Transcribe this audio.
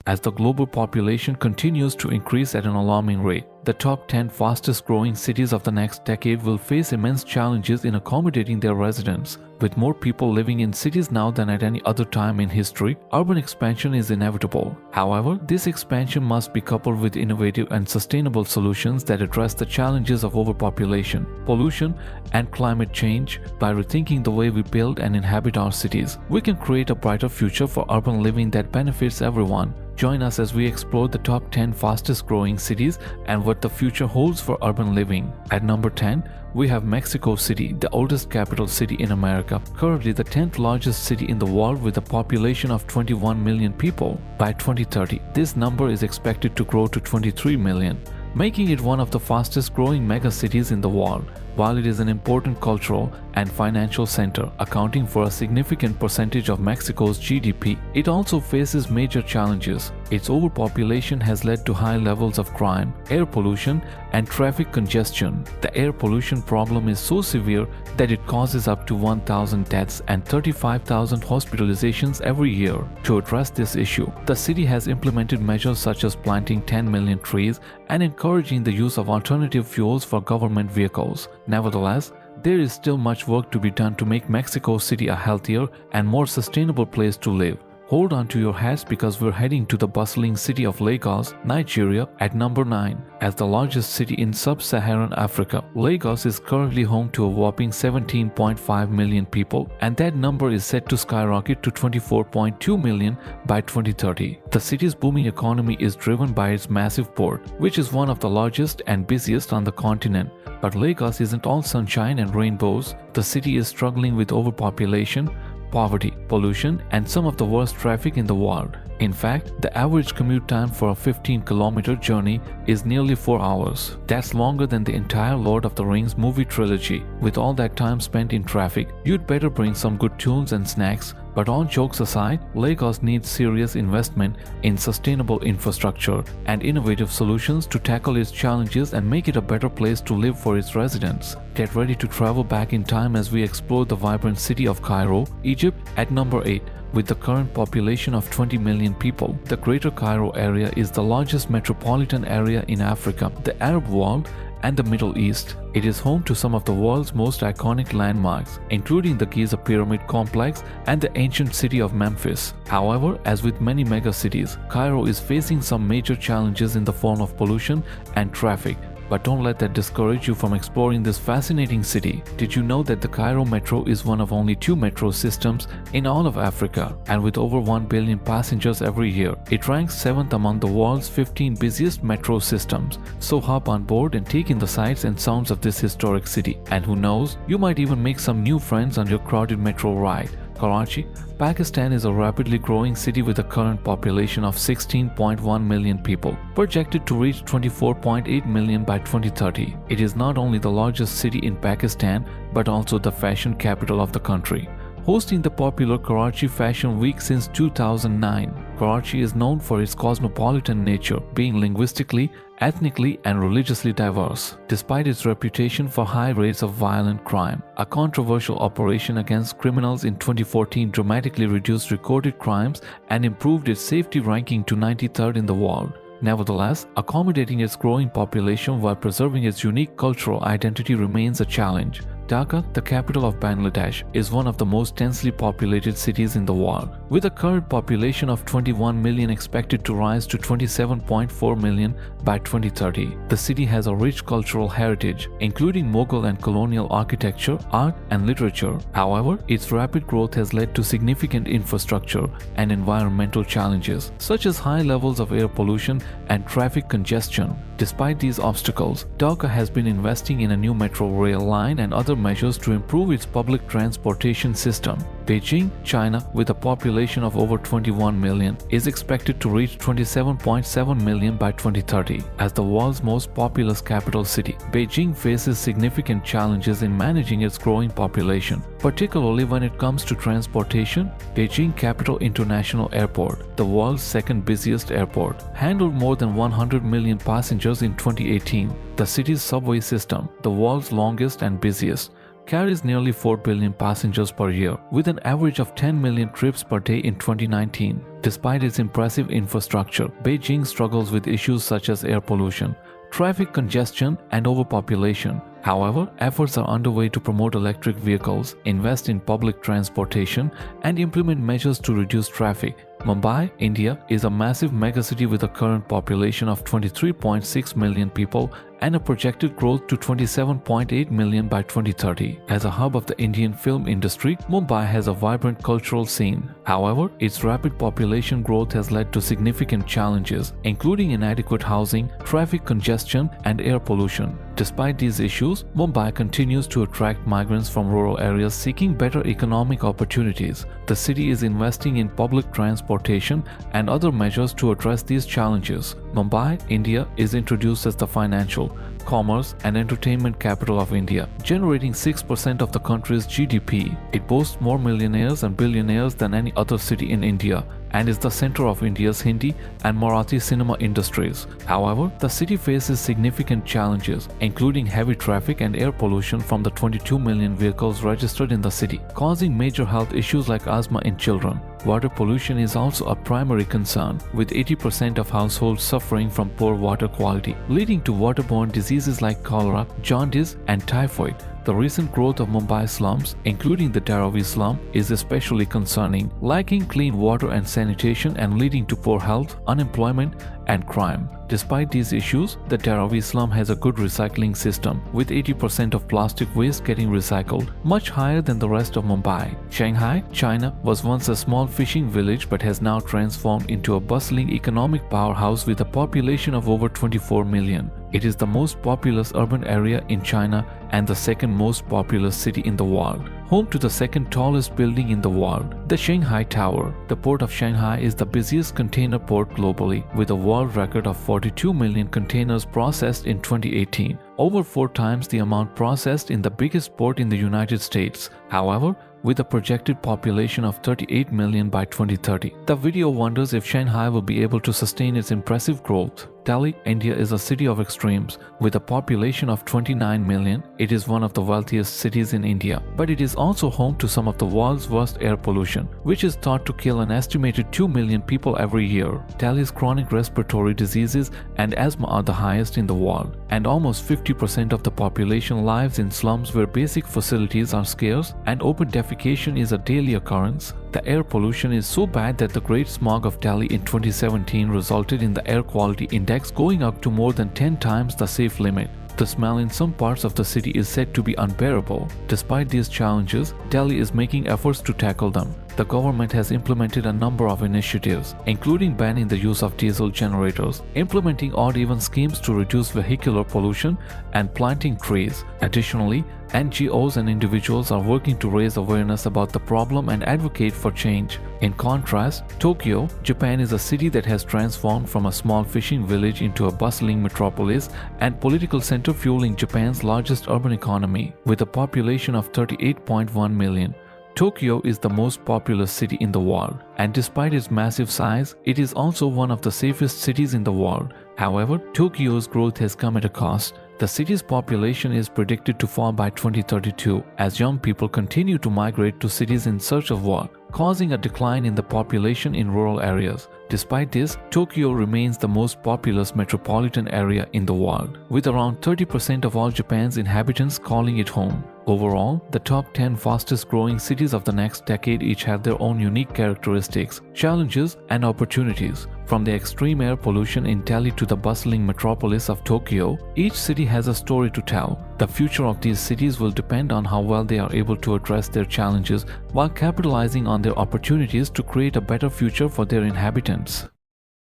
as the global population continues to increase at an alarming rate. The top 10 fastest growing cities of the next decade will face immense challenges in accommodating their residents. With more people living in cities now than at any other time in history, urban expansion is inevitable. However, this expansion must be coupled with innovative and sustainable solutions that address the challenges of overpopulation, pollution, and climate change. By rethinking the way we build and inhabit our cities, we can create a brighter future for urban living that benefits everyone. Join us as we explore the top 10 fastest growing cities and what the future holds for urban living. At number 10, we have Mexico City, the oldest capital city in America, currently the 10th largest city in the world with a population of 21 million people. By 2030, this number is expected to grow to 23 million, making it one of the fastest growing megacities in the world. While it is an important cultural and financial center, accounting for a significant percentage of Mexico's GDP, it also faces major challenges. Its overpopulation has led to high levels of crime, air pollution, and traffic congestion. The air pollution problem is so severe that it causes up to 1,000 deaths and 35,000 hospitalizations every year. To address this issue, the city has implemented measures such as planting 10 million trees and encouraging the use of alternative fuels for government vehicles. Nevertheless, there is still much work to be done to make Mexico City a healthier and more sustainable place to live. Hold on to your hats because we're heading to the bustling city of Lagos, Nigeria at number 9. As the largest city in sub-Saharan Africa, Lagos is currently home to a whopping 17.5 million people, and that number is set to skyrocket to 24.2 million by 2030. The city's booming economy is driven by its massive port, which is one of the largest and busiest on the continent. But Lagos isn't all sunshine and rainbows. The city is struggling with overpopulation, poverty, pollution, and some of the worst traffic in the world. In fact, the average commute time for a 15-kilometer journey is nearly 4 hours. That's longer than the entire Lord of the Rings movie trilogy. With all that time spent in traffic, you'd better bring some good tunes and snacks. But all jokes aside, Lagos needs serious investment in sustainable infrastructure and innovative solutions to tackle its challenges and make it a better place to live for its residents. Get ready to travel back in time as we explore the vibrant city of Cairo, Egypt at number 8. With the current population of 20 million people, the Greater Cairo area is the largest metropolitan area in Africa, the Arab world, and the Middle East. It is home to some of the world's most iconic landmarks, including the Giza Pyramid Complex and the ancient city of Memphis. However, as with many megacities, Cairo is facing some major challenges in the form of pollution and traffic. But don't let that discourage you from exploring this fascinating city. Did you know that the Cairo Metro is one of only 2 metro systems in all of Africa? And with over 1 billion passengers every year, it ranks 7th among the world's 15 busiest metro systems. So hop on board and take in the sights and sounds of this historic city. And who knows, you might even make some new friends on your crowded metro ride. Karachi, Pakistan is a rapidly growing city with a current population of 16.1 million people, projected to reach 24.8 million by 2030. It is not only the largest city in Pakistan, but also the fashion capital of the country, hosting the popular Karachi Fashion Week since 2009. Karachi is known for its cosmopolitan nature, being linguistically, ethnically, and religiously diverse. Despite its reputation for high rates of violent crime, a controversial operation against criminals in 2014 dramatically reduced recorded crimes and improved its safety ranking to 93rd in the world. Nevertheless, accommodating its growing population while preserving its unique cultural identity remains a challenge. Dhaka, the capital of Bangladesh, is one of the most densely populated cities in the world. With a current population of 21 million expected to rise to 27.4 million by 2030, the city has a rich cultural heritage, including Mughal and colonial architecture, art, and literature. However, its rapid growth has led to significant infrastructure and environmental challenges, such as high levels of air pollution and traffic congestion. Despite these obstacles, Dhaka has been investing in a new metro rail line and other measures to improve its public transportation system. Beijing, China, with a population of over 21 million, is expected to reach 27.7 million by 2030. As the world's most populous capital city, Beijing faces significant challenges in managing its growing population, particularly when it comes to transportation. Beijing Capital International Airport, the world's second busiest airport, handled more than 100 million passengers in 2018. The city's subway system, the world's longest and busiest, carries nearly 4 billion passengers per year, with an average of 10 million trips per day in 2019. Despite its impressive infrastructure, Beijing struggles with issues such as air pollution, traffic congestion, and overpopulation. However, efforts are underway to promote electric vehicles, invest in public transportation, and implement measures to reduce traffic. Mumbai, India, is a massive megacity with a current population of 23.6 million people and a projected growth to 27.8 million by 2030. As a hub of the Indian film industry, Mumbai has a vibrant cultural scene. However, its rapid population growth has led to significant challenges, including inadequate housing, traffic congestion, and air pollution. Despite these issues, Mumbai continues to attract migrants from rural areas seeking better economic opportunities. The city is investing in public transportation and other measures to address these challenges. Mumbai, India, is introduced as the financial, commerce, and entertainment capital of India, generating 6% of the country's GDP. It boasts more millionaires and billionaires than any other city in India and is the center of India's Hindi and Marathi cinema industries. However, the city faces significant challenges, including heavy traffic and air pollution from the 22 million vehicles registered in the city, causing major health issues like asthma in children. Water pollution is also a primary concern, with 80% of households suffering from poor water quality, leading to waterborne diseases like cholera, jaundice, and typhoid. The recent growth of Mumbai slums, including the Dharavi slum, is especially concerning, lacking clean water and sanitation and leading to poor health, unemployment, and crime. Despite these issues, the Dharavi slum has a good recycling system, with 80% of plastic waste getting recycled, much higher than the rest of Mumbai. Shanghai, China, was once a small fishing village but has now transformed into a bustling economic powerhouse with a population of over 24 million. It is the most populous urban area in China and the second most populous city in the world. Home to the second tallest building in the world, the Shanghai Tower. The port of Shanghai is the busiest container port globally, with a world record of 42 million containers processed in 2018, over 4 times the amount processed in the biggest port in the United States. However, with a projected population of 38 million by 2030, the video wonders if Shanghai will be able to sustain its impressive growth. Delhi, India is a city of extremes. With a population of 29 million, it is one of the wealthiest cities in India, but it is also home to some of the world's worst air pollution, which is thought to kill an estimated 2 million people every year. Delhi's chronic respiratory diseases and asthma are the highest in the world, and almost 50% of the population lives in slums where basic facilities are scarce and open defecation is a daily occurrence. The air pollution is so bad that the Great Smog of Delhi in 2017 resulted in the air quality index going up to more than 10 times the safe limit. The smell in some parts of the city is said to be unbearable. Despite these challenges, Delhi is making efforts to tackle them. The government has implemented a number of initiatives, including banning the use of diesel generators, implementing odd-even schemes to reduce vehicular pollution, and planting trees. Additionally, NGOs and individuals are working to raise awareness about the problem and advocate for change. In contrast, Tokyo, Japan is a city that has transformed from a small fishing village into a bustling metropolis and political center fueling Japan's largest urban economy, with a population of 38.1 million. Tokyo is the most populous city in the world, and despite its massive size, it is also one of the safest cities in the world. However, Tokyo's growth has come at a cost. The city's population is predicted to fall by 2032 as young people continue to migrate to cities in search of work, causing a decline in the population in rural areas. Despite this, Tokyo remains the most populous metropolitan area in the world, with around 30% of all Japan's inhabitants calling it home. Overall, the top 10 fastest growing cities of the next decade each have their own unique characteristics, challenges, and opportunities. From the extreme air pollution in Delhi to the bustling metropolis of Tokyo, each city has a story to tell. The future of these cities will depend on how well they are able to address their challenges while capitalizing on their opportunities to create a better future for their inhabitants.